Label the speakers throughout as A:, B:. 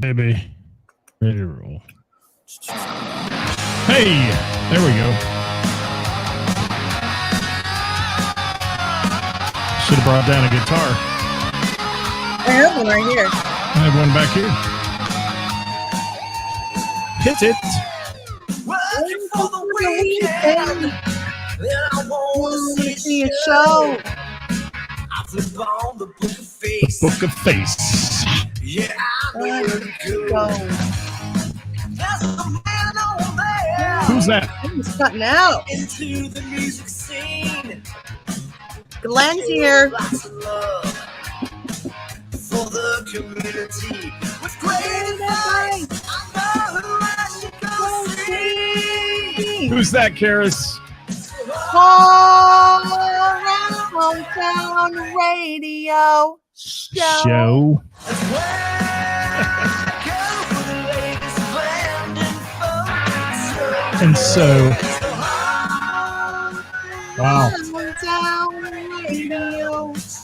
A: baby. Ready to roll. Hey, there we go. Should have brought down a guitar.
B: I have one right here.
A: I have one back here. Hit it.
B: Working for the weekend. Then I want to see a show. I flip on the book of face.
A: The book of face.
B: Yeah, I know where to go. There's a man over there.
A: Who's that?
B: He's cutting out. Into the music scene. Glenn's here. Lots of love for the community. With great advice, I know who I should go see.
A: Who's that, Karis?
B: All around town radio show. That's where I go for the latest band
A: And so, wow.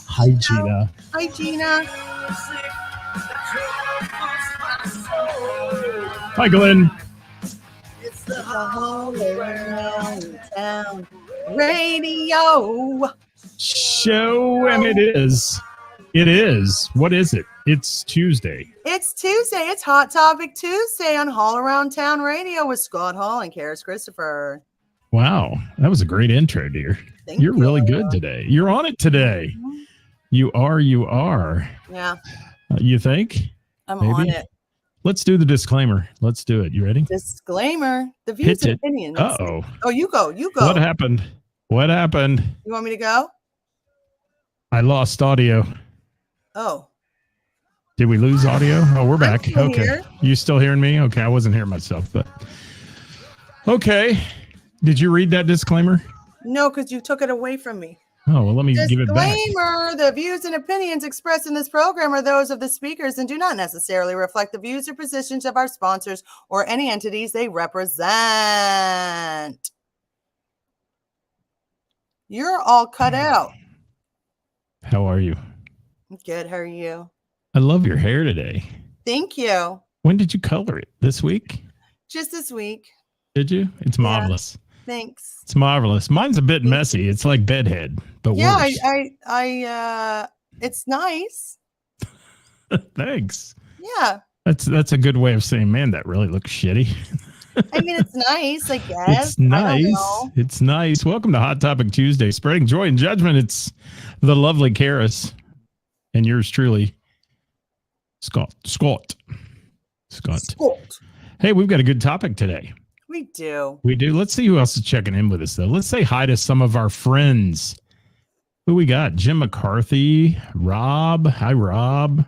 A: Hi, Gina.
B: Hi, Gina.
A: Hi, Glenn.
B: It's the whole around town radio
A: Show, and it is. It is. What is it? It's Tuesday.
B: It's Tuesday. It's Hot Topic Tuesday on Hall Around Town Radio with Scott Hall and Ceris Christopher.
A: Wow, that was a great intro, dear. You're really good today. You're on it today.
B: Mm-hmm.
A: You are.
B: Yeah.
A: You think?
B: I'm
A: Maybe?
B: on it.
A: Let's do the disclaimer. Let's do it. You ready?
B: Disclaimer. The views and opinions.
A: Uh-oh.
B: Oh, you go. You go.
A: What happened?
B: You want me to go?
A: I lost audio.
B: Oh.
A: Did we lose audio? Oh, we're back.
B: I'm still
A: Okay.
B: here.
A: You still hearing me? Okay. I wasn't hearing myself, but okay. Did you read that disclaimer?
B: No, because you took it away from me.
A: Oh, well, let me give it back.
B: Disclaimer. The views and opinions expressed in this program are those of the speakers and do not necessarily reflect the views or positions of our sponsors or any entities they represent. You're all cut out.
A: How are you?
B: Good. How are you?
A: I love your hair today.
B: Thank you.
A: When did you color it? This week?
B: Just this week.
A: Did you? It's marvelous.
B: Thanks.
A: It's marvelous. Mine's a bit messy. It's like bedhead, but
B: Yeah,
A: worse.
B: it's nice.
A: Thanks.
B: Yeah.
A: That's a good way of saying, man, that really looks shitty.
B: I mean, it's nice, I guess.
A: It's nice. It's nice. Welcome to Hot Topic Tuesday, spreading joy and judgment. It's the lovely Karis and yours truly, Scott. Hey, we've got a good topic today.
B: We do.
A: Let's see who else is checking in with us, though. Let's say hi to some of our friends. Who we got? Jim McCarthy, Rob. Hi, Rob.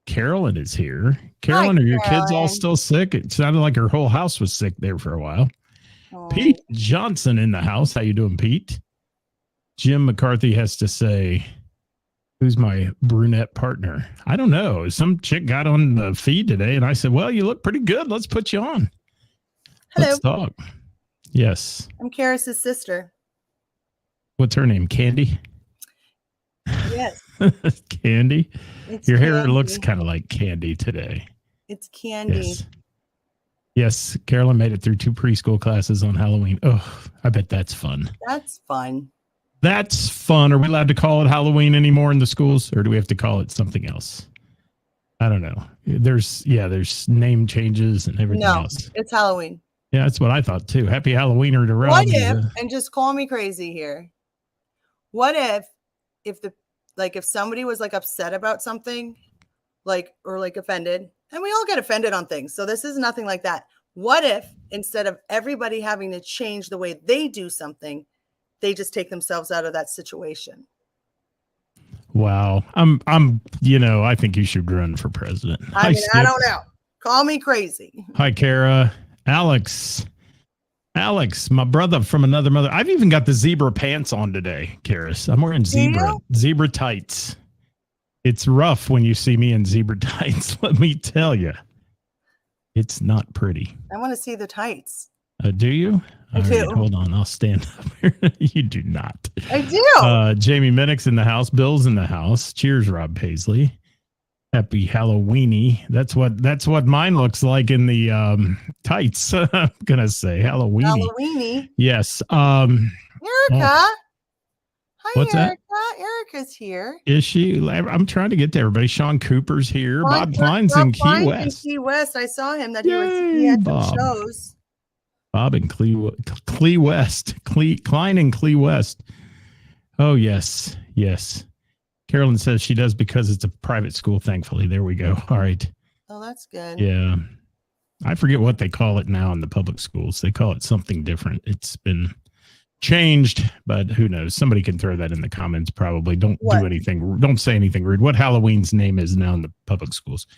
A: Carolyn is here. Carolyn, are your kids all still sick? It sounded like her whole house was sick there for a while. Oh. Pete Johnson in the house. How you doing, Pete? Jim McCarthy has to say, who's my brunette partner? I don't know. Some chick got on the feed today, and I said, well, you look pretty good. Let's put you on.
B: Hello.
A: Let's talk. Yes.
B: I'm Karis' sister.
A: What's her name? Candy?
B: Yes.
A: Candy?
B: It's
A: Your
B: Candy.
A: hair looks kind of like Candy today.
B: It's Candy.
A: Yes. Carolyn made it through 2 preschool classes on Halloween. Oh, I bet that's fun.
B: That's fun.
A: That's fun. Are we allowed to call it Halloween anymore in the schools, or do we have to call it something else? I don't know. There's name changes and everything else.
B: It's Halloween.
A: Yeah, that's what I thought too. Happy Halloweener to Rob.
B: What if, and just call me crazy here. What if somebody was like upset about something, or offended, and we all get offended on things. So this is nothing like that. What if instead of everybody having to change the way they do something, they just take themselves out of that situation?
A: Wow. I think you should run for president.
B: I don't know. Call me crazy.
A: Hi, Kara. Alex, my brother from another mother. I've even got the zebra pants on today, Karis. I'm wearing zebra tights. It's rough when you see me in zebra tights. Let me tell you, it's not pretty.
B: I want to see the tights.
A: Do you?
B: I do.
A: Right, hold on. I'll stand up here. You do not.
B: I do.
A: Jamie Minnick's in the house. Bill's in the house. Cheers, Rob Paisley. Happy Halloweeny. That's what mine looks like in the tights. I'm gonna say Halloweeny.
B: Halloweeny.
A: Yes.
B: Erica.
A: What's
B: Hi,
A: that?
B: Erica. Erica's here.
A: Is she? I'm trying to get to everybody. Sean Cooper's here. Bob Klein's in Key
B: Klein's
A: West.
B: in Key West. I saw him that
A: Yay,
B: he had
A: Bob.
B: some shows.
A: Bob and Klee West. Klein and Klee West. Oh, yes. Yes. Carolyn says she does because it's a private school, thankfully. There we go. All right.
B: Oh, that's good.
A: Yeah. I forget what they call it now in the public schools. They call it something different. It's been changed, but who knows? Somebody can throw that in the comments probably. Don't do anything. Don't say anything rude. What Halloween's name is now in the public schools.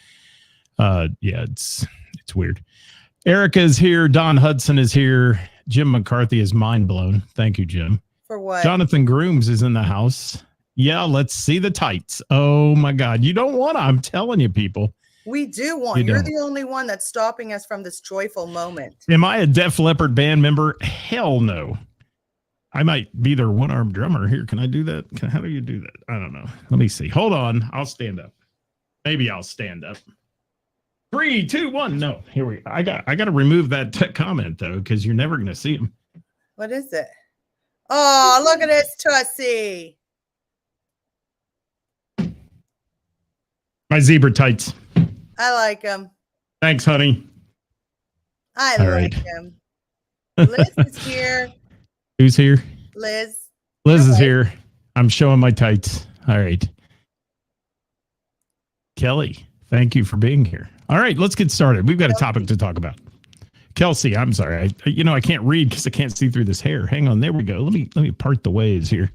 A: Yeah, it's weird. Erica is here. Don Hudson is here. Jim McCarthy is mind blown. Thank you, Jim.
B: For what?
A: Jonathan Grooms is in the house. Yeah, let's see the tights. Oh my God. You don't want to. I'm telling you, people.
B: We do want. You're the only one that's stopping us from this joyful moment.
A: Am I a Def Leppard band member? Hell no. I might be their one-armed drummer. Here, can I do that? How do you do that? I don't know. Let me see. Hold on. I'll stand up. Maybe I'll stand up. 3, 2, 1. No, here we go. I got to remove that comment though, because you're never going to see him.
B: What is it? Oh, look at this Tussie.
A: My zebra tights.
B: I like him.
A: Thanks, honey.
B: I like him. Liz is here.
A: Who's here?
B: Liz.
A: Liz is here. I'm showing my tights. All right. Kelly, thank you for being here. All right, let's get started. We've got a topic to talk about. Kelsey, I'm sorry. I can't read because I can't see through this hair. Hang on. There we go. Let me part the ways here.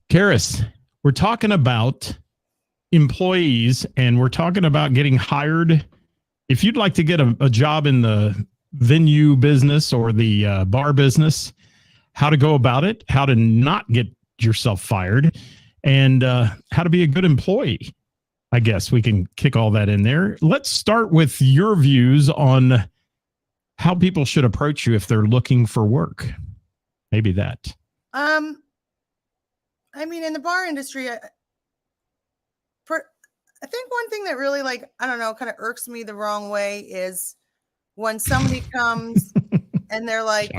A: Karis, we're talking about employees and we're talking about getting hired. If you'd like to get a job in the venue business or the bar business, how to go about it, how to not get yourself fired, and how to be a good employee. I guess we can kick all that in there. Let's start with your views on how people should approach you if they're looking for work. Maybe that.
B: I mean, in the bar industry, I think one thing that really, like, I don't know, kind of irks me the wrong way is when somebody comes and they're like,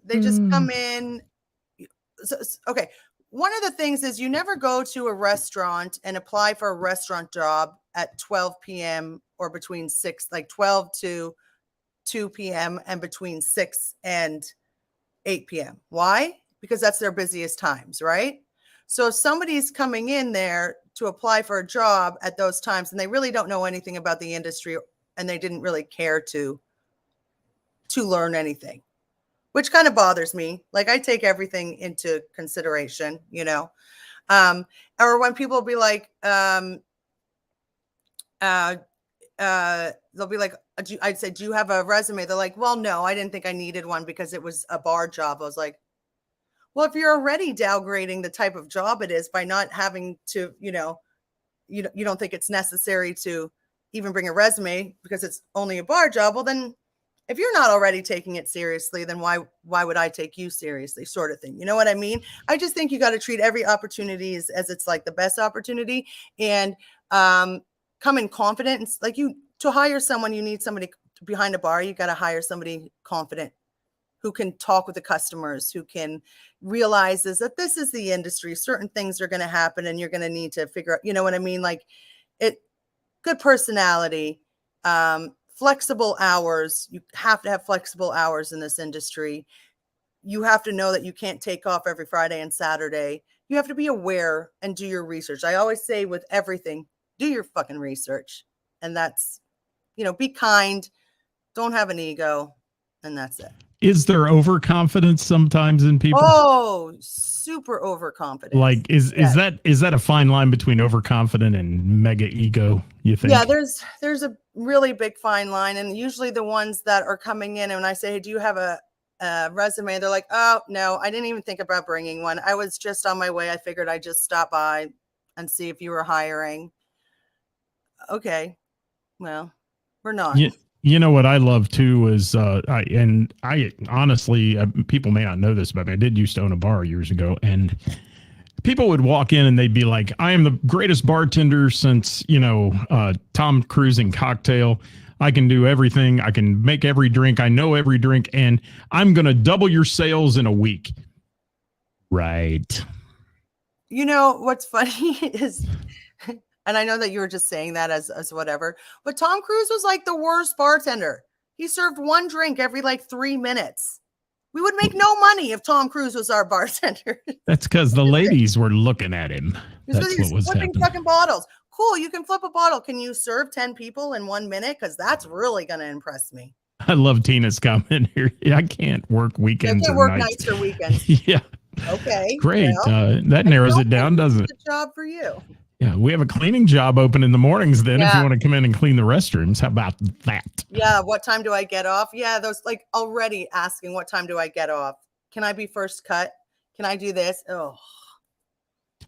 B: they just come in. Okay. One of the things is you never go to a restaurant and apply for a restaurant job at 12 p.m. or between 12 to 2 p.m. and between 6 and 8 p.m. Why? Because that's their busiest times, right? So if somebody's coming in there to apply for a job at those times and they really don't know anything about the industry and they didn't really care to learn anything, which kind of bothers me. Like, I take everything into consideration, or when people be like, they'll be like, I'd say, do you have a resume? They're like, well, no, I didn't think I needed one because it was a bar job. I was like, well, if you're already downgrading the type of job it is by not having to, you don't think it's necessary to even bring a resume because it's only a bar job. Well, then if you're not already taking it seriously, then why would I take you seriously, sort of thing? You know what I mean? I just think you got to treat every opportunity as it's like the best opportunity, and come in confident. It's like, to hire someone, you need somebody behind a bar. You got to hire somebody confident who can talk with the customers, who can realizes that this is the industry. Certain things are going to happen and you're going to need to figure out, you know what I mean? Like, good personality, flexible hours. You have to have flexible hours in this industry. You have to know that you can't take off every Friday and Saturday. You have to be aware and do your research. I always say with everything, do your fucking research. And that's, be kind, don't have an ego, and that's it.
A: Is there overconfidence sometimes in people?
B: Oh, super overconfident.
A: Like, is that a fine line between overconfident and mega ego, you think?
B: Yeah, there's a really big fine line. And usually the ones that are coming in, and when I say, hey, do you have a resume? They're like, oh, no, I didn't even think about bringing one. I was just on my way. I figured I'd just stop by and see if you were hiring. Okay, well, we're not.
A: Yeah. You know what I love too is I honestly, people may not know this, but I did used to own a bar years ago, and people would walk in and they'd be like, I am the greatest bartender since, Tom Cruise in Cocktail. I can do everything. I can make every drink. I know every drink. And I'm going to double your sales in a week. Right.
B: You know, what's funny is, and I know that you were just saying that as whatever, but Tom Cruise was like the worst bartender. He served one drink every like 3 minutes. We would make no money if Tom Cruise was our bartender.
A: That's because the ladies were looking at him.
B: That's what was flipping fucking bottles. Cool, you can flip a bottle. Can you serve 10 people in 1 minute? Because that's really going to impress me.
A: I love Tina's comment here. I can't work weekends.
B: I can't work nights or weekends.
A: Yeah.
B: Okay.
A: Great. Well, that narrows it down, doesn't it?
B: It's a job for you.
A: Yeah, we have a cleaning job open in the mornings then if you want to come in and clean the restrooms. How about that?
B: Yeah, what time do I get off? Yeah, those like already asking what time do I get off? Can I be first cut? Can I do this? Oh.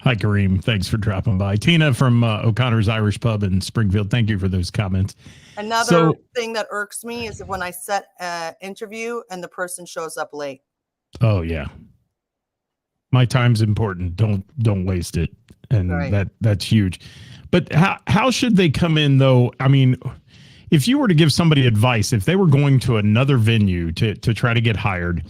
A: Hi, Kareem. Thanks for dropping by. Tina from O'Connor's Irish Pub in Springfield. Thank you for those comments.
B: Another thing that irks me is when I set an interview and the person shows up late.
A: Oh, yeah. My time's important. Don't waste it. And that's huge. But how should they come in, though? I mean, if you were to give somebody advice, if they were going to another venue to try to get hired,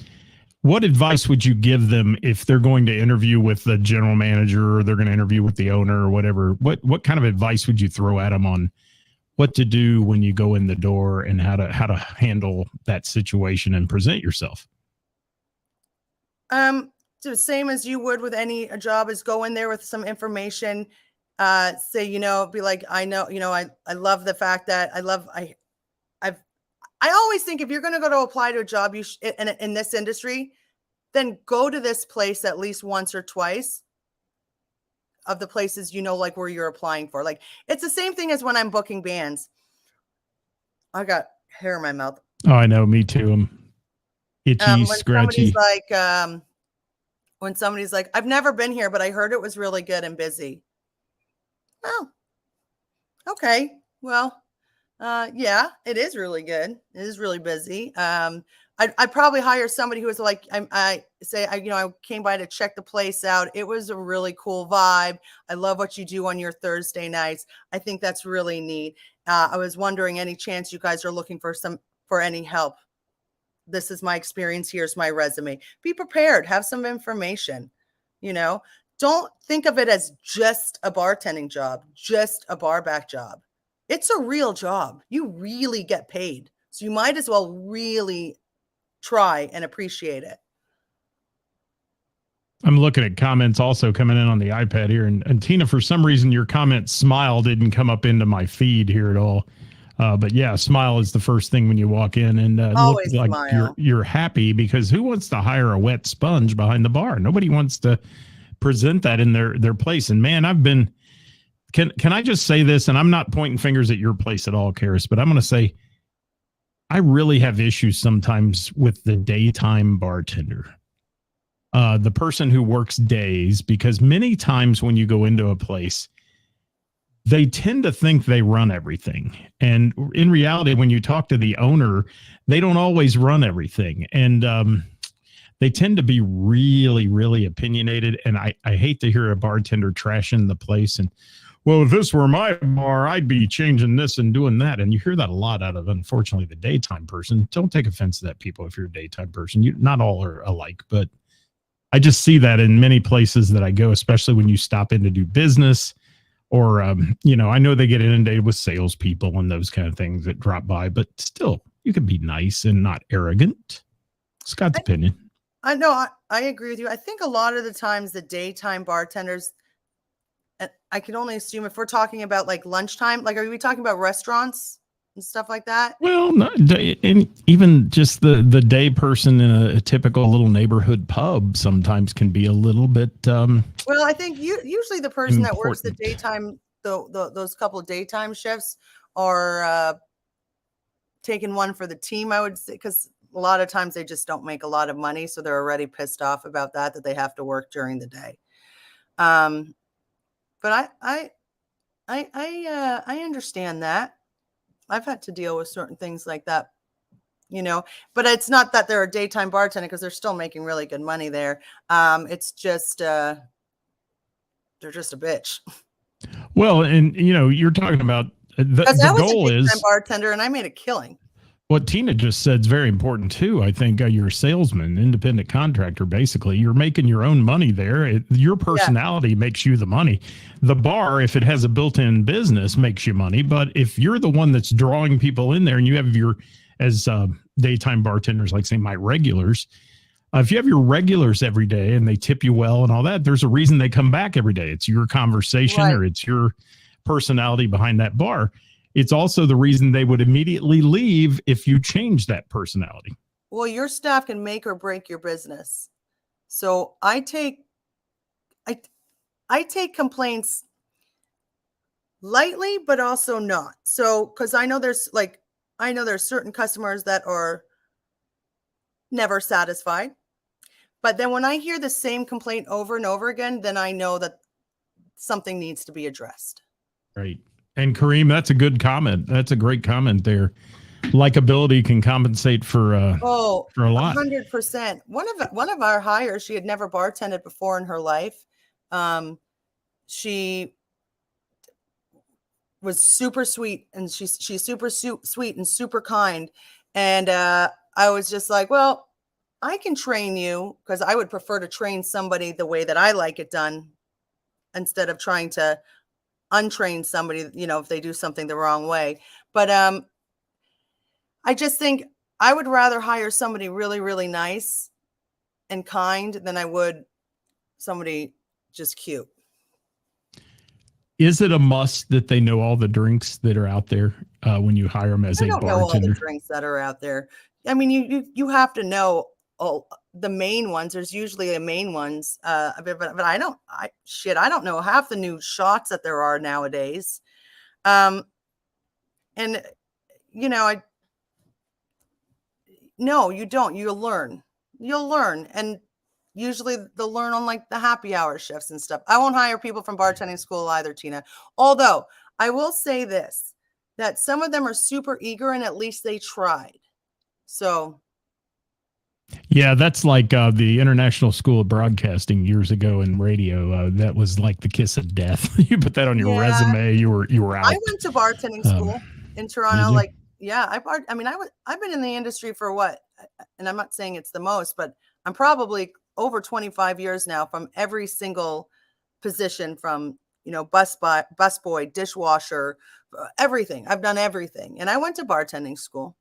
A: what advice would you give them if they're going to interview with the general manager or they're going to interview with the owner or whatever? What kind of advice would you throw at them on what to do when you go in the door and how to handle that situation and present yourself?
B: The same as you would with any job, is go in there with some information. Say, be like, I know, I love the fact that I always think if you're going to go to apply to a job, you in this industry, then go to this place at least once or twice of the places, like where you're applying for. Like, it's the same thing as when I'm booking bands. I got hair in my mouth.
A: Oh, I know. Me too. I'm itchy, scratchy.
B: When somebody's like, I've never been here, but I heard it was really good and busy. Oh, okay. Well, yeah, it is really good. It is really busy. I'd probably hire somebody who was like, I came by to check the place out. It was a really cool vibe. I love what you do on your Thursday nights. I think that's really neat. I was wondering, any chance you guys are looking for any help? This is my experience. Here's my resume. Be prepared. Have some information. Don't think of it as just a bartending job, just a bar back job. It's a real job. You really get paid. So you might as well really try and appreciate it.
A: I'm looking at comments also coming in on the iPad here. And Tina, for some reason, your comment smile didn't come up into my feed here at all. But yeah, smile is the first thing when you walk in, and look like you're happy, because who wants to hire a wet sponge behind the bar? Nobody wants to present that in their place. And man, can I just say this? And I'm not pointing fingers at your place at all, Karis, but I'm going to say I really have issues sometimes with the daytime bartender, the person who works days, because many times when you go into a place, they tend to think they run everything. And in reality, when you talk to the owner, they don't always run everything. And they tend to be really, really opinionated. And I hate to hear a bartender trashing the place. And, well, if this were my bar, I'd be changing this and doing that. And you hear that a lot out of, unfortunately, the daytime person. Don't take offense to that, people, if you're a daytime person. Not all are alike, but I just see that in many places that I go, especially when you stop in to do business. Or, I know they get inundated with salespeople and those kind of things that drop by, but still, you can be nice and not arrogant. Scott's opinion.
B: I know. I agree with you. I think a lot of the times the daytime bartenders, and I can only assume if we're talking about like lunchtime, like, are we talking about restaurants and stuff like that?
A: Well, and even just the day person in a typical little neighborhood pub sometimes can be a little bit.
B: Well, I think usually the person that works the daytime, those couple of daytime shifts are taking one for the team, I would say, because a lot of times they just don't make a lot of money, so they're already pissed off about that they have to work during the day. But I understand that. I've had to deal with certain things like that, but it's not that they're a daytime bartender, because they're still making really good money there. It's just, they're just a bitch.
A: Well, and you're talking about
B: Because
A: the
B: I was a
A: goal
B: daytime
A: is
B: bartender and I made a killing.
A: what Tina just said is very important too. I think you're a salesman, independent contractor. Basically, you're making your own money there. Your personality makes you the money. The bar, if it has a built-in business, makes you money. But if you're the one that's drawing people in there, and you have your as daytime bartenders, like say my regulars. If you have your regulars every day and they tip you well and all that, there's a reason they come back every day. It's your conversation
B: Right.
A: or it's your personality behind that bar. It's also the reason they would immediately leave if you change that personality.
B: Well, your staff can make or break your business. So I take complaints lightly, but also not. So, because I know there's certain customers that are never satisfied. But then when I hear the same complaint over and over again, then I know that something needs to be addressed.
A: Right. And Kareem, that's a good comment. That's a great comment there. Likability can compensate for a lot.
B: 100%. One of our hires, she had never bartended before in her life. She was super sweet, and she's super sweet and super kind. And I was just like, well, I can train you, because I would prefer to train somebody the way that I like it done instead of trying to untrain somebody, if they do something the wrong way. But I just think I would rather hire somebody really, really nice and kind than I would somebody just cute.
A: Is it a must that they know all the drinks that are out there when you hire them as a bartender? I don't know all
B: the drinks that are out there. I mean, you have to know all the main ones. There's usually a main ones, but I don't know half the new shots that there are nowadays. And no, you don't. You'll learn, and usually they'll learn on like the happy hour shifts and stuff. I won't hire people from bartending school either, Tina. Although I will say this, that some of them are super eager and at least they tried. So.
A: Yeah, that's like the International School of Broadcasting years ago in radio. That was like the kiss of death. You put that on your resume, you were out.
B: I went to bartending school in Toronto. I've been in the industry for what, and I'm not saying it's the most, but I'm probably over 25 years now, from every single position, from busboy, dishwasher, everything. I've done everything, and I went to bartending school.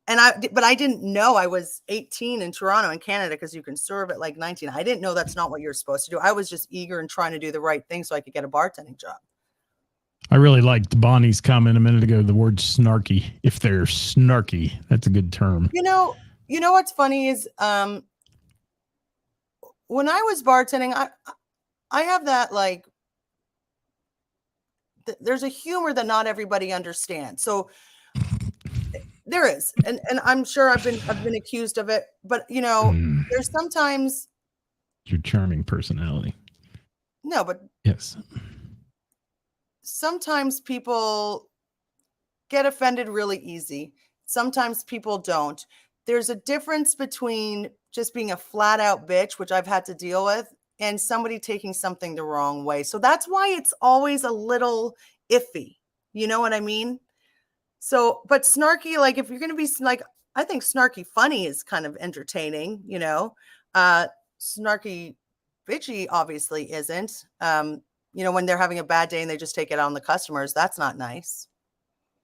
B: But I didn't know I was 18 in Toronto in Canada, because you can serve at like 19. I didn't know that's not what you're supposed to do. I was just eager and trying to do the right thing so I could get a bartending job.
A: I really liked Bonnie's comment a minute ago, the word snarky. If they're snarky, that's a good term.
B: You know what's funny is when I was bartending, I have that like there's a humor that not everybody understands. So there is, and I'm sure I've been accused of it, but there's sometimes
A: your charming personality.
B: No, but
A: yes,
B: sometimes people get offended really easy. Sometimes people don't. There's a difference between just being a flat out bitch, which I've had to deal with, and somebody taking something the wrong way. So that's why it's always a little iffy. You know what I mean? So, but snarky, like if you're going to be like, I think snarky funny is kind of entertaining, snarky bitchy obviously isn't. When they're having a bad day and they just take it on the customers, that's not nice.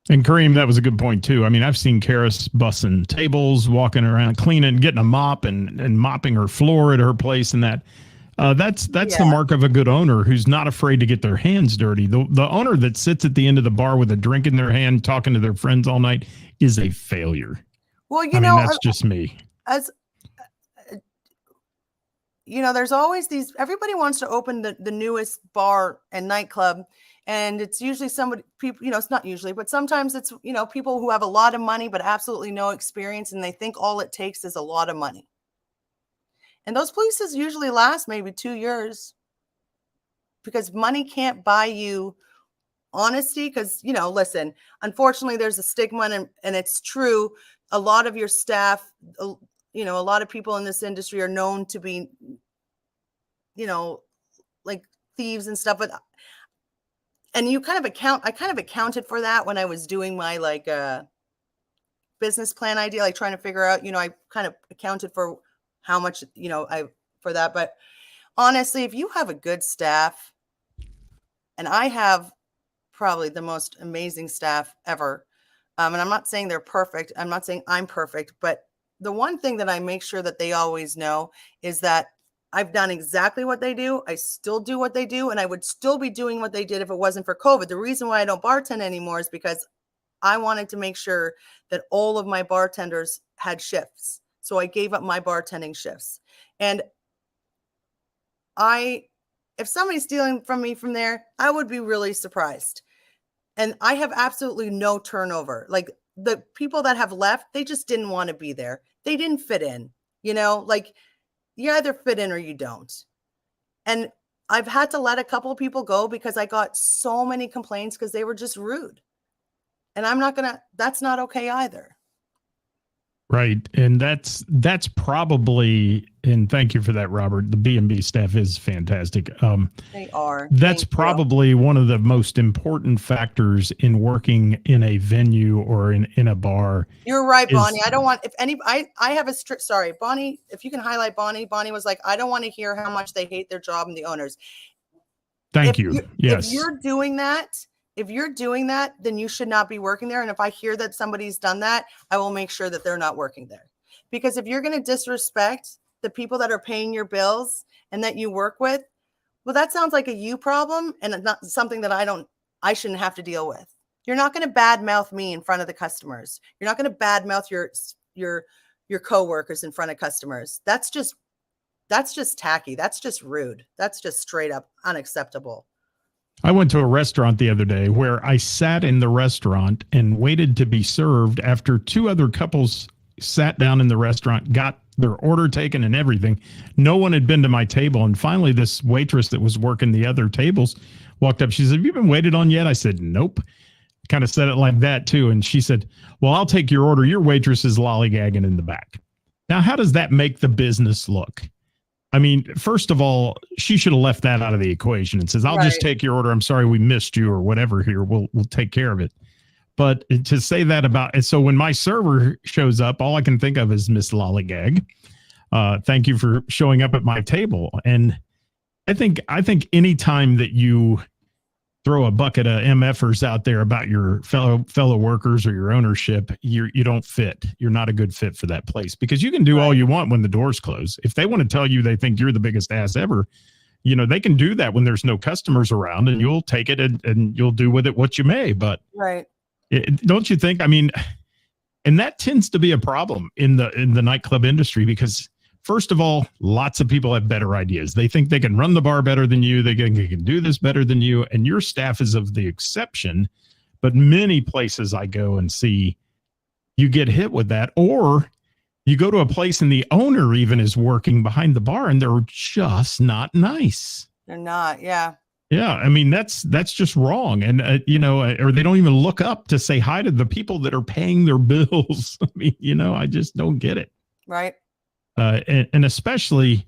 A: And Kareem, that was a good point too. I mean, I've seen Karis bussing tables, walking around, cleaning, getting a mop and mopping her floor at her place, and that's the mark of a good owner who's not afraid to get their hands dirty. The owner that sits at the end of the bar with a drink in their hand, talking to their friends all night, is a failure. Well, that's just me.
B: There's always these. Everybody wants to open the newest bar and nightclub. And it's usually people, it's not usually, but sometimes it's, people who have a lot of money, but absolutely no experience. And they think all it takes is a lot of money. And those places usually last maybe 2 years, because money can't buy you honesty. Because, listen, unfortunately, there's a stigma, and it's true. A lot of your staff, a lot of people in this industry are known to be, like thieves and stuff, but and I kind of accounted for that when I was doing my like business plan idea, like trying to figure out, I kind of accounted for how much, for that. But honestly, if you have a good staff, and I have probably the most amazing staff ever, and I'm not saying they're perfect. I'm not saying I'm perfect, but the one thing that I make sure that they always know is that I've done exactly what they do. I still do what they do, and I would still be doing what they did if it wasn't for COVID. The reason why I don't bartend anymore is because I wanted to make sure that all of my bartenders had shifts. So I gave up my bartending shifts. And if somebody's stealing from me from there, I would be really surprised. And I have absolutely no turnover. Like the people that have left, they just didn't want to be there. They didn't fit in, like you either fit in or you don't. And I've had to let a couple of people go because I got so many complaints because they were just rude. And that's not okay either.
A: Right. And that's probably, and thank you for that, Robert. The B&B staff is fantastic.
B: They are.
A: That's probably one of the most important factors in working in a venue or in a bar.
B: You're right, Bonnie. I don't want, I have a strict, sorry, Bonnie, if you can highlight Bonnie. Bonnie was like, I don't want to hear how much they hate their job and the owners.
A: Thank you. Yes.
B: If you're doing that, then you should not be working there. And if I hear that somebody's done that, I will make sure that they're not working there. Because if you're going to disrespect the people that are paying your bills and that you work with, well, that sounds like a you problem and not something that I shouldn't have to deal with. You're not going to badmouth me in front of the customers. You're not going to badmouth your coworkers in front of customers. That's just tacky. That's just rude. That's just straight up unacceptable.
A: I went to a restaurant the other day where I sat in the restaurant and waited to be served after two other couples sat down in the restaurant, got their order taken and everything. No one had been to my table. And finally, this waitress that was working the other tables walked up. She said, "Have you been waited on yet?" I said, "Nope." Kind of said it like that, too. And she said, "Well, I'll take your order. Your waitress is lollygagging in the back." Now, how does that make the business look? I mean, first of all, she should have left that out of the equation and says, "I'll just take your order. I'm sorry we missed you," or whatever here. We'll take care of it. But to say that about it, so when my server shows up, all I can think of is Miss Lollygag. Thank you for showing up at my table. And I think any time that you throw a bucket of MFers out there about your fellow workers or your ownership, you don't fit. You're not a good fit for that place because you can do all you want when the doors close. If they want to tell you they think you're the biggest ass ever, they can do that when there's no customers around, and you'll take it and you'll do with it what you may. But don't you think? I mean, and that tends to be a problem in the nightclub industry because, first of all, lots of people have better ideas. They think they can run the bar better than you. They can do this better than you. And your staff is of the exception. But many places I go and see, you get hit with that. Or you go to a place and the owner even is working behind the bar and they're just not nice.
B: They're not. Yeah.
A: Yeah. I mean, that's just wrong. And, or they don't even look up to say hi to the people that are paying their bills. I mean, I just don't get it.
B: Right.
A: And especially,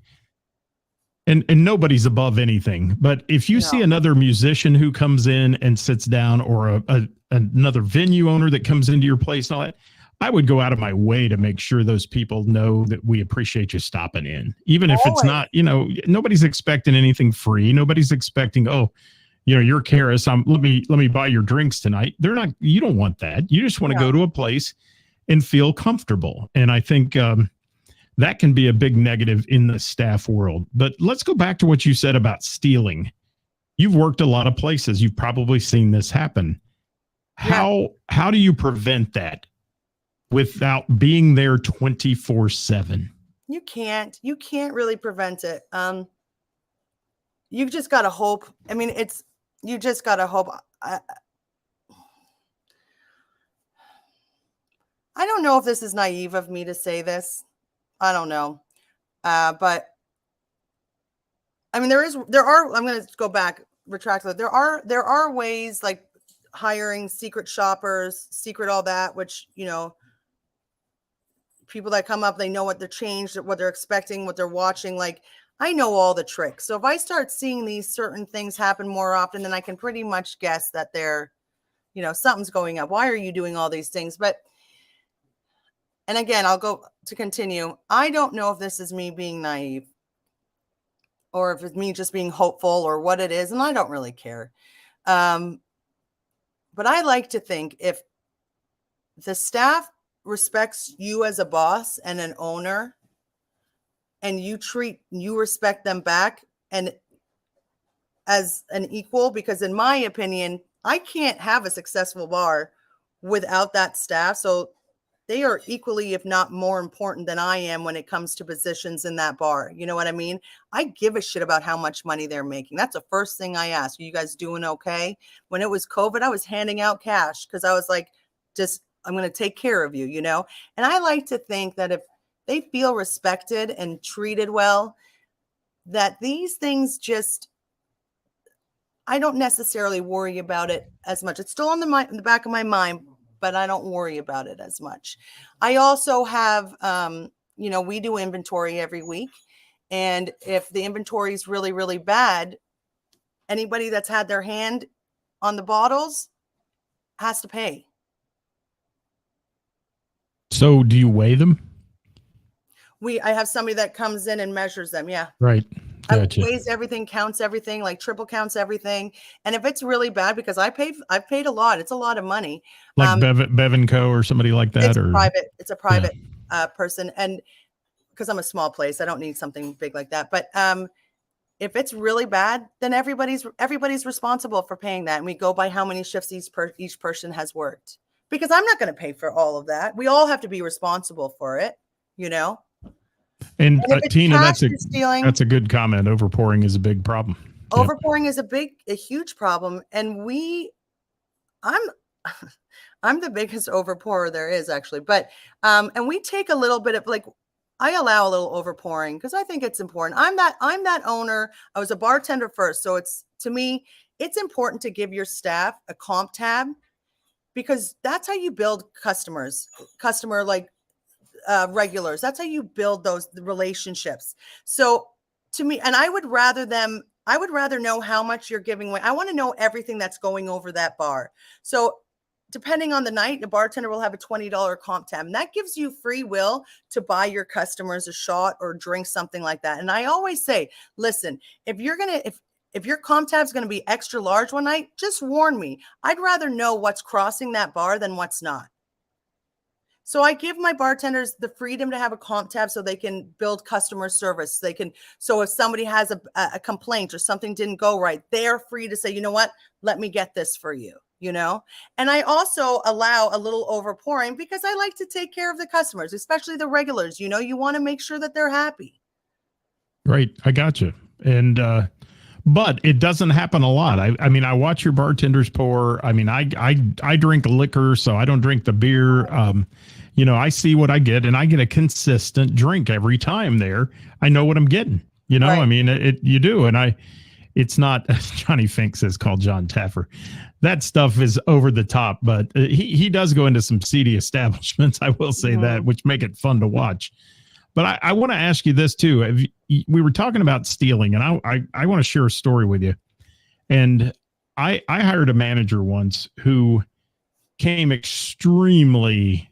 A: and nobody's above anything, but if you see another musician who comes in and sits down, or another venue owner that comes into your place and all that, I would go out of my way to make sure those people know that we appreciate you stopping in, even if it's not, nobody's expecting anything free. Nobody's expecting, you're Ceris. Let me buy your drinks tonight. They're not. You don't want that. You just want to go to a place and feel comfortable. And I think that can be a big negative in the staff world. But let's go back to what you said about stealing. You've worked a lot of places. You've probably seen this happen. How do you prevent that without being there 24/7?
B: You can't really prevent it. You've just got to hope. I mean, you just got to hope. I don't know if this is naive of me to say this. I don't know. But I mean, I'm going to go back, retract that. There are ways like hiring secret shoppers, secret all that, which, people that come up, they know what they're changed, what they're expecting, what they're watching. Like, I know all the tricks. So if I start seeing these certain things happen more often, then I can pretty much guess that they're, something's going up. Why are you doing all these things? And again, I'll go to continue. I don't know if this is me being naive or if it's me just being hopeful or what it is. And I don't really care. But I like to think if the staff respects you as a boss and an owner, and you respect them back and as an equal, because in my opinion, I can't have a successful bar without that staff. So they are equally, if not more important than I am when it comes to positions in that bar. You know what I mean? I give a shit about how much money they're making. That's the first thing I ask. Are you guys doing okay? When it was COVID, I was handing out cash because I was like, I'm going to take care of you, And I like to think that if they feel respected and treated well, that these things I don't necessarily worry about it as much. It's still in the back of my mind, but I don't worry about it as much. I also have, we do inventory every week. And if the inventory is really, really bad, anybody that's had their hand on the bottles has to pay.
A: So do you weigh them?
B: I have somebody that comes in and measures them. Yeah.
A: Right. Gotcha.
B: Weighs everything, counts everything, like triple counts everything. And if it's really bad, because I've paid a lot, it's a lot of money.
A: Like Bevan Co. or somebody like that?
B: It's a private person. And because I'm a small place, I don't need something big like that. But if it's really bad, then everybody's responsible for paying that. And we go by how many shifts each person has worked. Because I'm not going to pay for all of that. We all have to be responsible for it,
A: And Tina, that's a good comment. Overpouring is a big problem.
B: Overpouring is a huge problem. And I'm the biggest overpourer there is actually. But, and we take a little bit of I allow a little overpouring because I think it's important. I'm that owner. I was a bartender first. So to me, it's important to give your staff a comp tab because that's how you build regulars. That's how you build those relationships. So to me, and I would rather know how much you're giving away. I want to know everything that's going over that bar. So depending on the night, the bartender will have a $20 comp tab, and that gives you free will to buy your customers a shot or drink, something like that. And I always say, listen, if your comp tab is going to be extra large one night, just warn me. I'd rather know what's crossing that bar than what's not. So I give my bartenders the freedom to have a comp tab so they can build customer service. So if somebody has a complaint or something didn't go right, they're free to say, you know what, let me get this for you, And I also allow a little overpouring because I like to take care of the customers, especially the regulars. You want to make sure that they're happy.
A: Right. I got you. And, but it doesn't happen a lot. I mean, I watch your bartenders pour. I mean, I drink liquor, so I don't drink the beer. I see what I get, and I get a consistent drink every time there. I know what I'm getting. Right. I mean, you do. And it's not, Johnny Fink says, call John Taffer. That stuff is over the top, but he does go into some seedy establishments. I will say that, which make it fun to watch. But I want to ask you this too. We were talking about stealing, and I want to share a story with you. And I hired a manager once who came extremely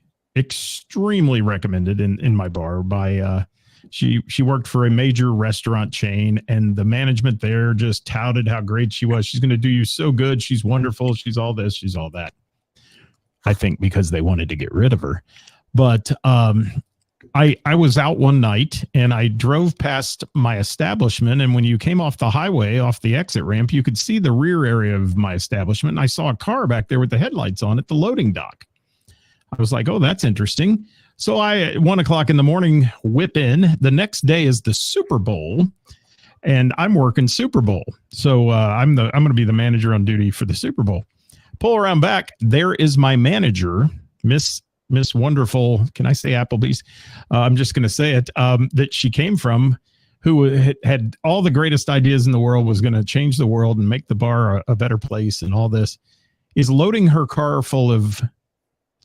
A: recommended in my bar by she worked for a major restaurant chain, and the management there just touted how great she was. She's going to do you so good. She's wonderful. She's all this. She's all that. I think because they wanted to get rid of her. But I was out one night and I drove past my establishment, and when you came off the highway, off the exit ramp, you could see the rear area of my establishment, and I saw a car back there with the headlights on at the loading dock. I was like, oh, that's interesting. So I, 1 o'clock in the morning, whip in. The next day is the Super Bowl, and I'm working Super Bowl. So I'm going to be the manager on duty for the Super Bowl. Pull around back. There is my manager, Miss Wonderful. Can I say Applebee's? I'm just going to say it. That she came from, who had all the greatest ideas in the world, was going to change the world and make the bar a better place, and all this, is loading her car full of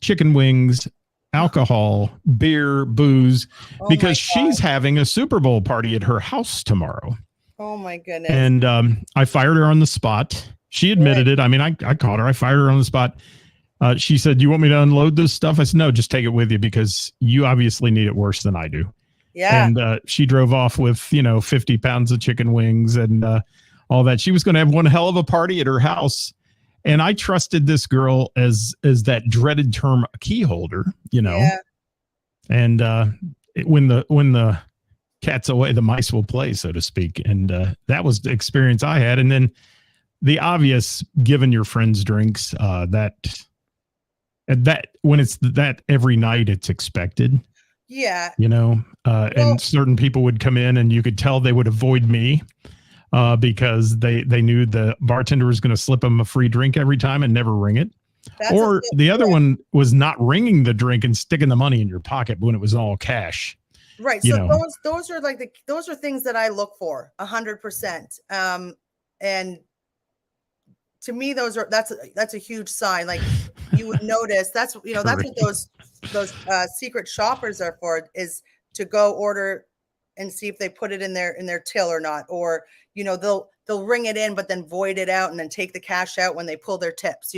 A: chicken wings alcohol, beer, booze,
B: Oh my
A: because she's having a Super Bowl party at her house tomorrow.
B: Oh my goodness.
A: And I fired her on the spot. She admitted it. I mean, I caught her. I fired her on the spot. She said, "You want me to unload this stuff?" I said, "No, just take it with you because you obviously need it worse than I do."
B: Yeah.
A: And she drove off with, 50 pounds of chicken wings and all that. She was going to have one hell of a party at her house. And I trusted this girl as that dreaded term key holder,
B: Yeah.
A: And when the cat's away, the mice will play, so to speak. And that was the experience I had. And then the obvious, giving your friends drinks, that when it's that every night, it's expected.
B: Yeah.
A: And certain people would come in and you could tell they would avoid me because they knew the bartender was going to slip them a free drink every time and never ring it. Or the other one was not ringing the drink and sticking the money in your pocket when it was all cash.
B: Right. So those are those are things that I look for 100%. And to me, that's a huge sign. Like you would notice that's what those secret shoppers are for, is to go order and see if they put it in their till or not. Or, they'll ring it in, but then void it out and then take the cash out when they pull their tips.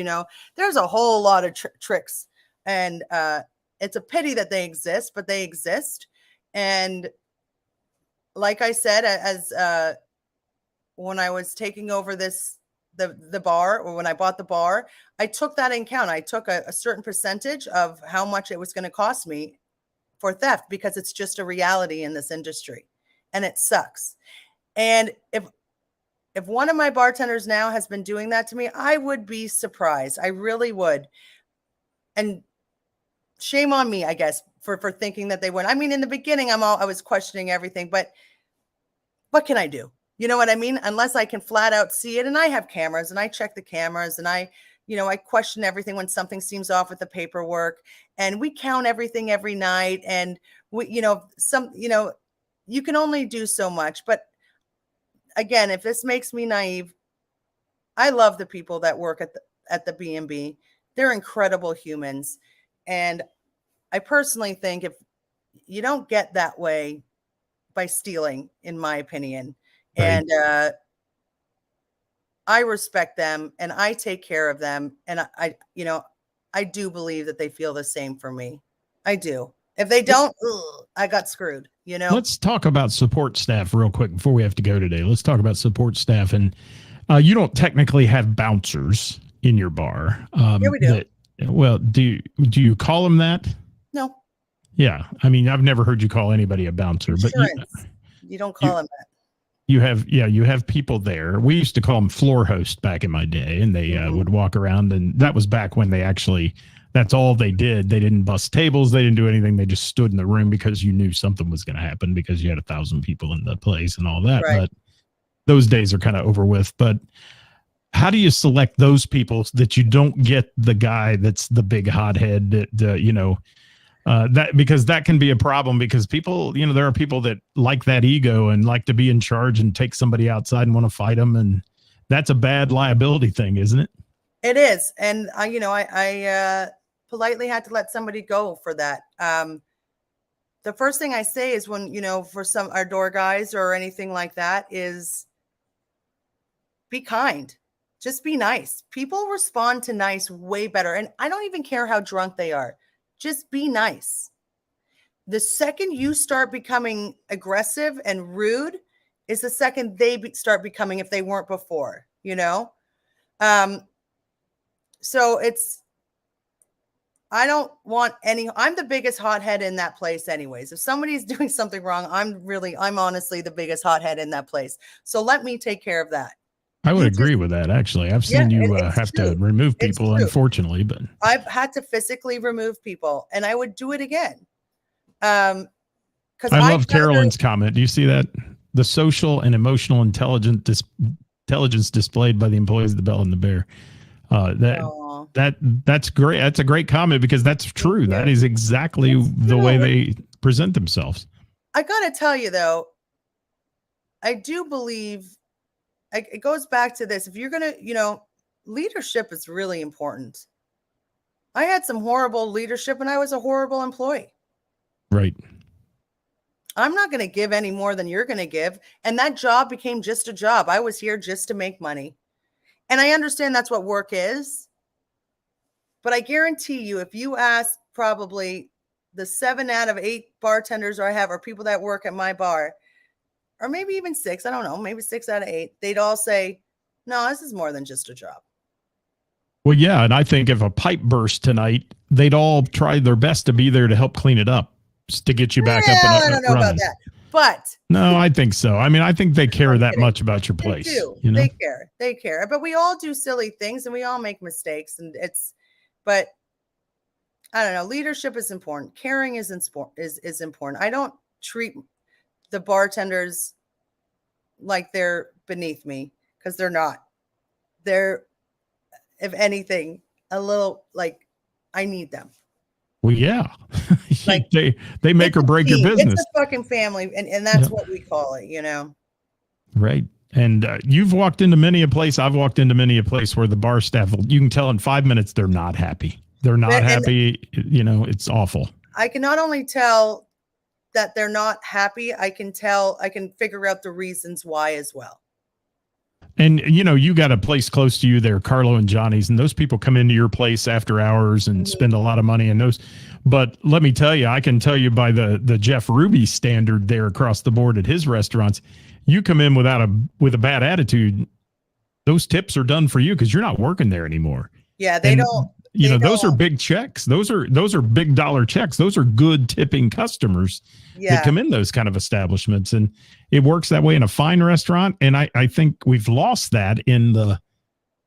B: There's a whole lot of tricks, and it's a pity that they exist, but they exist. And like I said, as when I was taking over the bar, or when I bought the bar, I took that in count. I took a certain percentage of how much it was going to cost me for theft, because it's just a reality in this industry and it sucks. And if one of my bartenders now has been doing that to me, I would be surprised. I really would. And shame on me, I guess, for thinking that they would. I mean, in the beginning, I was questioning everything, but what can I do? You know what I mean? Unless I can flat out see it. And I have cameras and I check the cameras and I question everything when something seems off with the paperwork, and we count everything every night. And you can only do so much. But again, if this makes me naive, I love the people that work at the B&B. They're incredible humans. And I personally think if you don't get that way by stealing, in my opinion. Right. And I respect them and I take care of them. And I do believe that they feel the same for me. I do. If they don't, I got screwed,
A: Let's talk about support staff real quick before we have to go today. Let's talk about support staff. And you don't technically have bouncers in your bar.
B: Yeah, we do.
A: Do you call them that?
B: No.
A: Yeah. I mean, I've never heard you call anybody a bouncer.
B: Insurance. But you don't call them that.
A: You have people there. We used to call them floor host back in my day, and they would walk around, and that was back when that's all they did. They didn't bust tables. They didn't do anything. They just stood in the room because you knew something was going to happen because you had 1,000 people in the place and all that. Right. But those days are kind of over with. But how do you select those people so that you don't get the guy that's the big hothead that, because that can be a problem, because people, there are people that like that ego and like to be in charge and take somebody outside and want to fight them. And that's a bad liability thing, isn't it?
B: It is. And I politely had to let somebody go for that. The first thing I say is when, for our door guys or anything like that, is be kind. Just be nice. People respond to nice way better. And I don't even care how drunk they are. Just be nice. The second you start becoming aggressive and rude is the second they start becoming, if they weren't before, So I don't want I'm the biggest hothead in that place anyways. If somebody's doing something wrong, I'm honestly the biggest hothead in that place. So let me take care of that.
A: I would agree with that. Actually, I've seen you have to remove people, unfortunately, but
B: I've had to physically remove people, and I would do it again. Because
A: I love Carolyn's comment. Do you see that? The social and emotional intelligence displayed by the employees of the Bell and the Bear. That's great. That's a great comment, because that's true. That is exactly the way they present themselves.
B: I got to tell you, though, I do believe it goes back to this. If you're going to, leadership is really important. I had some horrible leadership and I was a horrible employee.
A: Right.
B: I'm not going to give any more than you're going to give. And that job became just a job. I was here just to make money. And I understand that's what work is. But I guarantee you, if you ask probably the 7 out of 8 bartenders I have or people that work at my bar, or maybe even 6, I don't know, maybe 6 out of 8, they'd all say, no, this is more than just a job.
A: Well, yeah. And I think if a pipe burst tonight, they'd all try their best to be there to help clean it up, just to get you back up and
B: I don't know
A: running.
B: about that. But
A: no, I think so. I mean, I think they care that much about your place.
B: They do.
A: You know?
B: They care. But we all do silly things and we all make mistakes. And but I don't know. Leadership is important. Caring is important. I don't treat the bartenders like they're beneath me, because they're not. They're, if anything, a little like I need them.
A: Well, yeah.
B: Like,
A: they make or break your business.
B: It's a fucking family, and that's what we call it, you know.
A: Right. And you've walked into many a place. I've walked into many a place where the bar staff, you can tell in 5 minutes they're not happy. They're not happy. You know, it's awful.
B: I can not only tell that they're not happy, I can figure out the reasons why as well.
A: And, you know, you got a place close to you there, Carlo and Johnny's, and those people come into your place after hours and spend a lot of money in those. But let me tell you, I can tell you by the Jeff Ruby standard there across the board at his restaurants, you come in with a bad attitude, those tips are done for you because you're not working there anymore.
B: Yeah, they don't.
A: You know, those are big checks. Those are big dollar checks. Those are good tipping customers that come in those kind of establishments. And it works that way in a fine restaurant. And I think we've lost that in the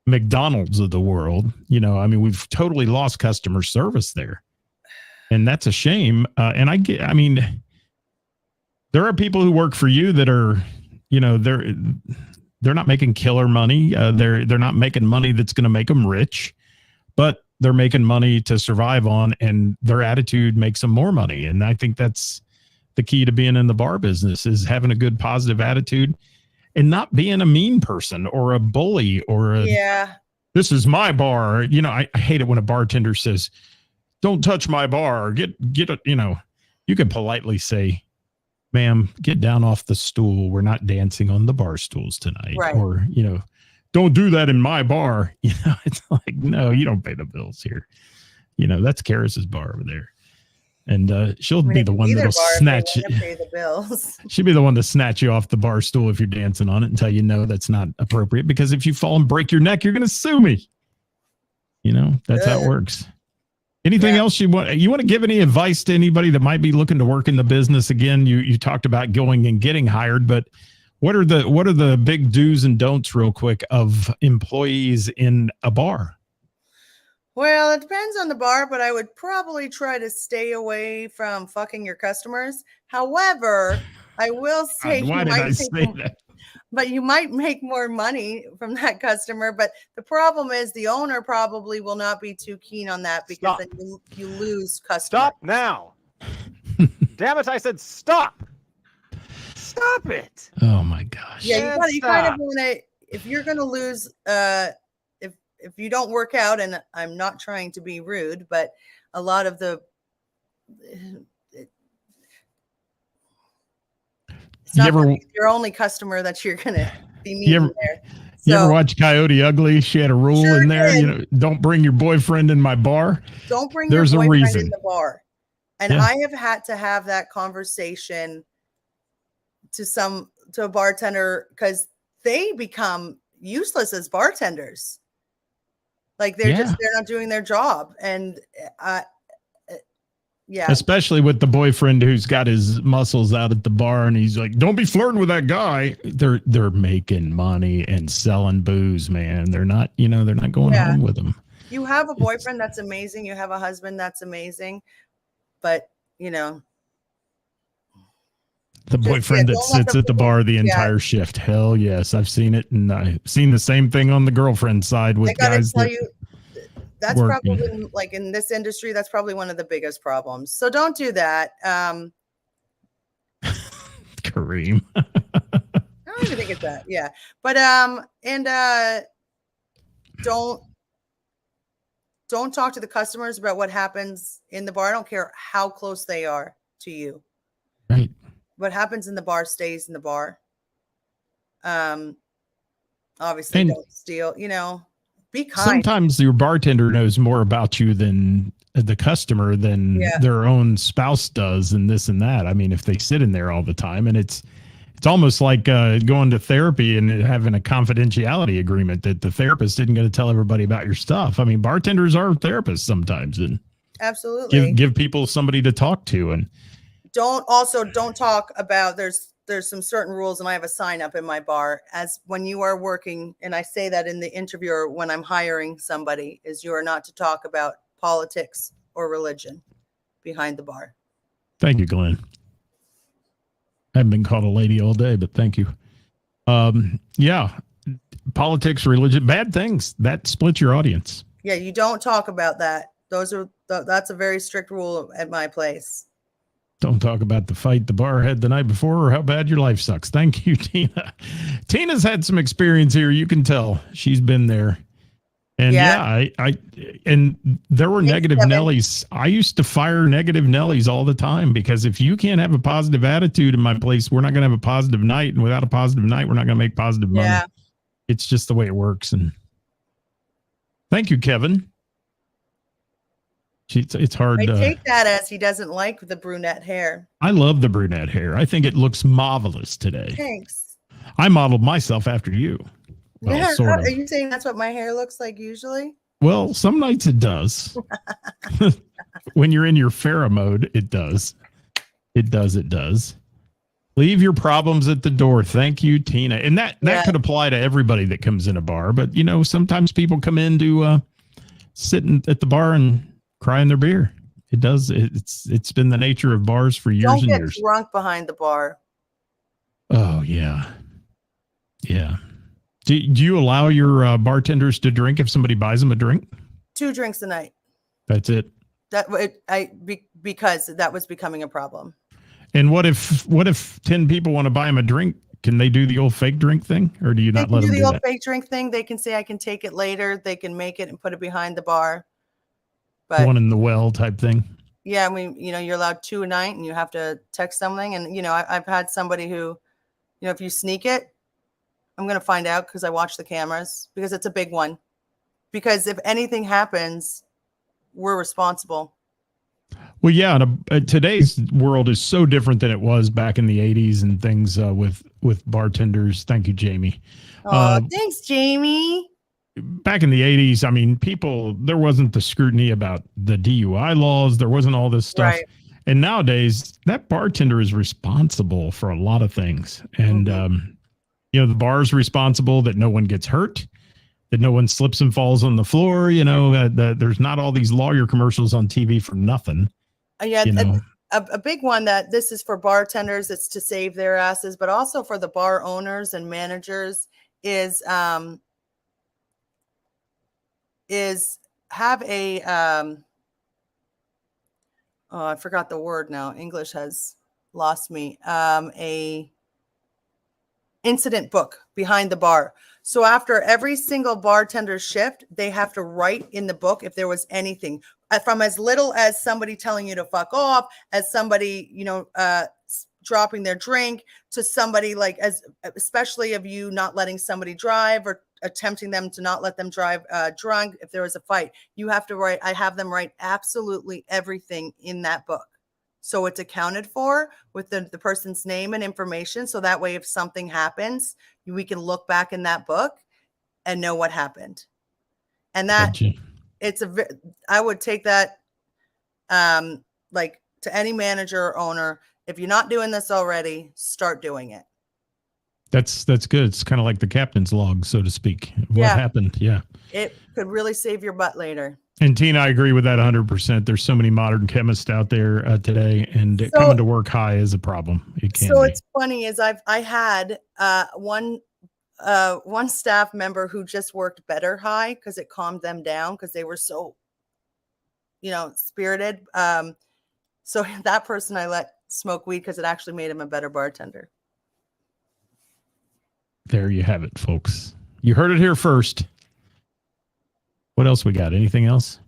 A: McDonald's of the world. You know, I mean, we've totally lost customer service there. And that's a shame. I mean, there are people who work for you that are, you know, they're not making killer money. They're not making money that's going to make them rich, but they're making money to survive on, and their attitude makes them more money. And I think that's the key to being in the bar business, is having a good positive attitude and not being a mean person or a bully or this is my bar. You know, I hate it when a bartender says, don't touch my bar. Get it. You know, you can politely say, ma'am, get down off the stool. We're not dancing on the bar stools tonight. Right. Or, you know, don't do that in my bar. You know, it's like, no, you don't pay the bills here. You know, that's Ceris's bar over there. And she'll be the one that'll snatch it. Pay the bills. She'll be the one to snatch you off the bar stool if you're dancing on it and tell you, no, that's not appropriate. Because if you fall and break your neck, you're going to sue me. You know, that's how it works. Anything else you want to give any advice to anybody that might be looking to work in the business? Again, you talked about going and getting hired, but what are the big do's and don'ts real quick of employees in a bar?
B: Well, it depends on the bar, but I would probably try to stay away from fucking your customers. However, I will say,
A: why did I say that?
B: But you might make more money from that customer. But the problem is the owner probably will not be too keen on that, because then you lose customers.
C: Stop now. Damn it, I said stop. Stop it.
A: Oh my gosh.
B: Yeah, you kind of want to, if you're going to lose, if you don't work out, and I'm not trying to be rude, but a lot of it's not your only customer that you're going to be meeting there. So,
A: you ever watch Coyote Ugly? She had a rule in there, you know, don't bring your boyfriend in my bar.
B: Don't bring your boyfriend in the bar. And I have had to have that conversation to a bartender, because they become useless as bartenders. Like they're not doing their job. And
A: especially with the boyfriend who's got his muscles out at the bar and he's like, don't be flirting with that guy. They're making money and selling booze, man. They're not going home with them.
B: You have a boyfriend, that's amazing. You have a husband, that's amazing. But, you know,
A: the boyfriend that sits at the bar the entire shift. Hell yes. I've seen it. And I've seen the same thing on the girlfriend side with guys.
B: That's probably, like, in this industry, that's probably one of the biggest problems. So don't do that.
A: Kareem.
B: I don't even think it's that. Yeah. But, don't don't talk to the customers about what happens in the bar. I don't care how close they are to you.
A: Right.
B: What happens in the bar stays in the bar. Obviously,
A: And
B: don't steal. Be kind.
A: sometimes your bartender knows more about you than the customer than their own spouse does, and this and that. I mean, if they sit in there all the time, and it's almost like going to therapy and having a confidentiality agreement that the therapist isn't going to tell everybody about your stuff. I mean, bartenders are therapists sometimes, and
B: absolutely
A: give people somebody to talk to. And
B: don't talk about there's some certain rules, and I have a sign up in my bar as when you are working, and I say that in the interview or when I'm hiring somebody, is you are not to talk about politics or religion behind the bar.
A: Thank you, Glenn. I haven't been called a lady all day, but thank you. Yeah, politics, religion, bad things that split your audience.
B: Yeah, you don't talk about that. That's a very strict rule at my place.
A: Don't talk about the fight the bar had the night before or how bad your life sucks. Thank you, Tina. Tina's had some experience here. You can tell she's been there. And and there were negative Nellies. I used to fire negative Nellies all the time, because if you can't have a positive attitude in my place, we're not going to have a positive night. And without a positive night, we're not going to make positive money. It's just the way it works. And thank you, Kevin. It's hard.
B: I take that as he doesn't like the brunette hair.
A: I love the brunette hair. I think it looks marvelous today.
B: Thanks.
A: I modeled myself after you. Well, sort of.
B: Are you saying that's what my hair looks like usually?
A: Well, some nights it does. When you're in your Farrah mode, it does. It does. Leave your problems at the door. Thank you, Tina. And that could apply to everybody that comes in a bar. But, sometimes people come in to sit at the bar and cry in their beer. It does. It's been the nature of bars for years and years.
B: Don't get drunk behind the bar.
A: Oh, yeah. Yeah. Do you allow your bartenders to drink if somebody buys them a drink?
B: 2 drinks a night.
A: That's it.
B: Because that was becoming a problem.
A: And what if 10 people want to buy them a drink? Can they do the old fake drink thing, or do you not let them do
B: the old
A: that?
B: fake drink thing? They can say, I can take it later. They can make it and put it behind the bar. But
A: one in the well type thing.
B: Yeah, I mean, you're allowed 2 a night, and you have to text something. And I've had somebody who, if you sneak it, I'm going to find out because I watch the cameras, because it's a big one. Because if anything happens, we're responsible.
A: Well, yeah. Today's world is so different than it was back in the 80s and things with bartenders. Thank you, Jamie.
B: Oh, thanks, Jamie.
A: Back in the 80s, I mean, there wasn't the scrutiny about the DUI laws. There wasn't all this stuff.
B: Right.
A: And nowadays, that bartender is responsible for a lot of things. And, the bar is responsible that no one gets hurt, that no one slips and falls on the floor. That there's not all these lawyer commercials on TV for nothing.
B: A big one that this is for bartenders. It's to save their asses, but also for the bar owners and managers is have a I forgot the word now. English has lost me. A incident book behind the bar. So after every single bartender's shift, they have to write in the book if there was anything, from as little as somebody telling you to fuck off, as somebody, dropping their drink, to somebody especially of you not letting somebody drive or attempting them to not let them drive drunk. If there was a fight, you have to write. I have them write absolutely everything in that book. So it's accounted for with the person's name and information. So that way, if something happens, we can look back in that book and know what happened. And that I would take that to any manager or owner. If you're not doing this already, start doing it.
A: That's good. It's kind of like the captain's log, so to speak. What happened? Yeah.
B: It could really save your butt later.
A: And Tina, I agree with that 100%. There's so many modern chemists out there today, and coming to work high is a problem. It can be.
B: It's funny is I had one staff member who just worked better high because it calmed them down because they were so, spirited. So that person I let smoke weed because it actually made him a better bartender.
A: There you have it, folks. You heard it here first. What else we got? Anything else?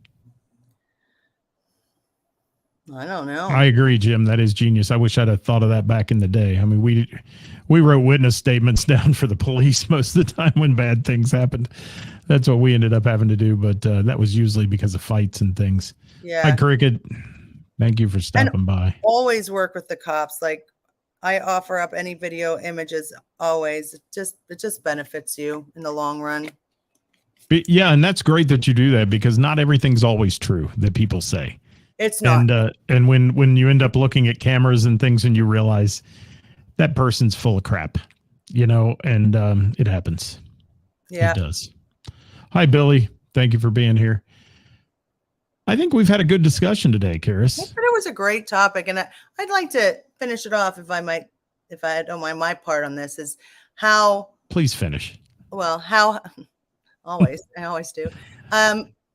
B: I don't know.
A: I agree, Jim. That is genius. I wish I'd have thought of that back in the day. I mean, we wrote witness statements down for the police most of the time when bad things happened. That's what we ended up having to do, but that was usually because of fights and things.
B: Yeah.
A: Hi, Cricket. Thank you for stopping by.
B: Always work with the cops. Like, I offer up any video images always. It just benefits you in the long run.
A: Yeah, and that's great that you do that, because not everything's always true that people say.
B: It's not.
A: And when you end up looking at cameras and things and you realize that person's full of crap, and it happens.
B: Yeah.
A: It does. Hi, Billy. Thank you for being here. I think we've had a good discussion today, Ceris.
B: I thought it was a great topic, and I'd like to finish it off if I don't mind. My part on this is how.
A: Please finish.
B: Well, how I always do.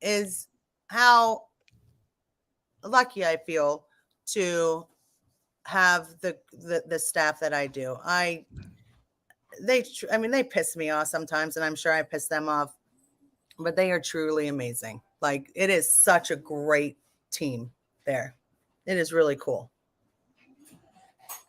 B: Is how lucky I feel to have the staff that I do. They piss me off sometimes, and I'm sure I piss them off, but they are truly amazing. Like, it is such a great team there. It is really cool.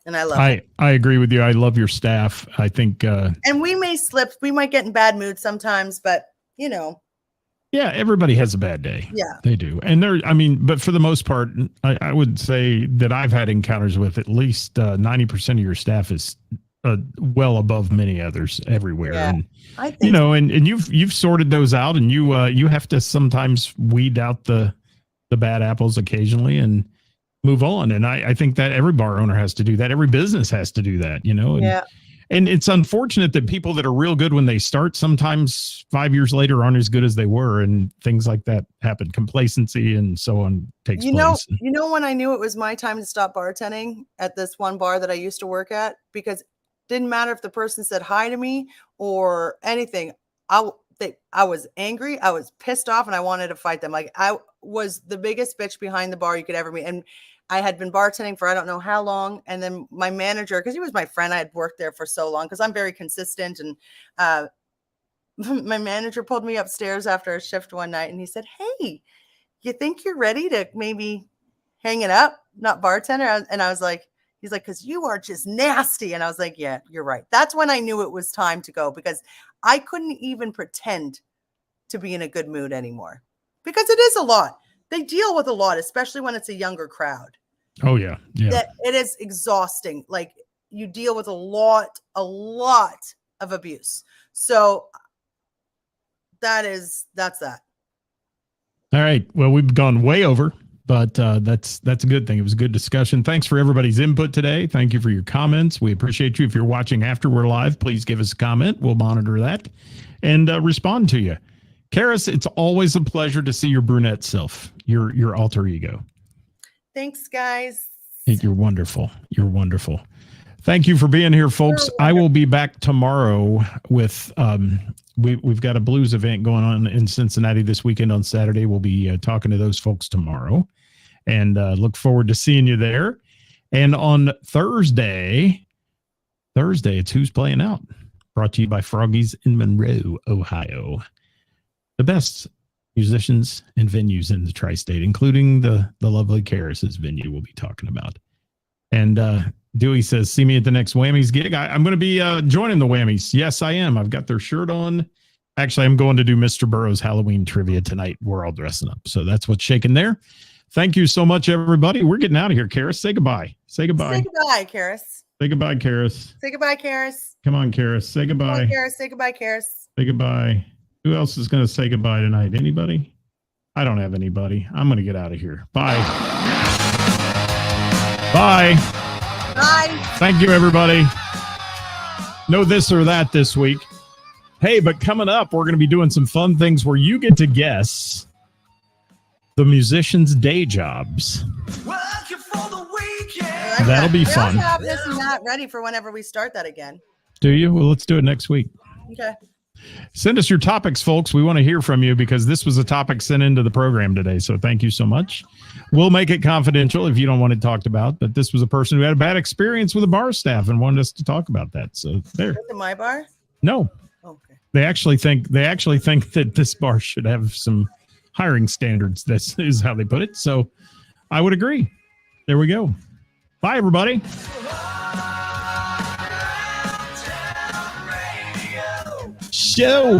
B: And I love it.
A: I agree with you. I love your staff. I think
B: and we may slip, we might get in bad moods sometimes, but
A: yeah, everybody has a bad day.
B: Yeah.
A: They do. And but for the most part, I would say that I've had encounters with at least 90% of your staff is well above many others everywhere.
B: Yeah,
A: and
B: I think
A: and you've sorted those out, and you have to sometimes weed out the bad apples occasionally and move on. And I think that every bar owner has to do that. Every business has to do that, and,
B: yeah.
A: And it's unfortunate that people that are real good when they start, sometimes 5 years later aren't as good as they were, and things like that happen. Complacency and so on takes place.
B: When I knew it was my time to stop bartending at this one bar that I used to work at, because it didn't matter if the person said hi to me or anything. I was angry. I was pissed off, and I wanted to fight them. Like, I was the biggest bitch behind the bar you could ever meet. And I had been bartending for I don't know how long. And then my manager, because he was my friend, I had worked there for so long because I'm very consistent. And my manager pulled me upstairs after a shift one night, and he said, "Hey, you think you're ready to maybe hang it up, not bartender?" And I was like, he's like, "Because you are just nasty." And I was like, "Yeah, you're right." That's when I knew it was time to go, because I couldn't even pretend to be in a good mood anymore, because it is a lot. They deal with a lot, especially when it's a younger crowd.
A: Oh yeah. Yeah.
B: That it is exhausting. Like, you deal with a lot of abuse. So that's that.
A: All right. Well, we've gone way over, but that's a good thing. It was a good discussion. Thanks for everybody's input today. Thank you for your comments. We appreciate you. If you're watching after we're live, please give us a comment. We'll monitor that and respond to you. Ceris, it's always a pleasure to see your brunette self, your alter ego.
B: Thanks, guys.
A: You're wonderful. You're wonderful. Thank you for being here, folks. I will be back tomorrow with we've got a blues event going on in Cincinnati this weekend on Saturday. We'll be talking to those folks tomorrow, and look forward to seeing you there. And on Thursday, it's Who's Playing Out, brought to you by Froggies in Monroe, Ohio. The best musicians and venues in the tri-state, including the lovely Ceris's venue we'll be talking about. And Dewey says, "See me at the next Whammies gig." I'm going to be joining the Whammies. Yes, I am. I've got their shirt on. Actually, I'm going to do Mr. Burroughs Halloween trivia tonight. We're all dressing up. So that's what's shaking there. Thank you so much, everybody. We're getting out of here. Ceris, say goodbye. Say goodbye.
B: Say goodbye, Ceris.
A: Say goodbye, Ceris.
B: Say goodbye, Ceris.
A: Come on, Ceris. Say goodbye.
B: Come on, Ceris. Say goodbye, Ceris.
A: Say goodbye. Who else is going to say goodbye tonight? Anybody? I don't have anybody. I'm going to get out of here. Bye. Bye.
B: Bye.
A: Thank you, everybody. No this or that this week. Hey, but coming up, we're going to be doing some fun things where you get to guess the musicians' day jobs. That'll be fun.
B: We also have this and that ready for whenever we start that again.
A: Do you? Well, let's do it next week.
B: Okay.
A: Send us your topics, folks. We want to hear from you, because this was a topic sent into the program today. So thank you so much. We'll make it confidential if you don't want it talked about. But this was a person who had a bad experience with a bar staff and wanted us to talk about that. So there.
B: Is it my bar?
A: No.
B: Okay.
A: They actually think that this bar should have some hiring standards. This is how they put it. So I would agree. There we go. Bye, everybody. Show.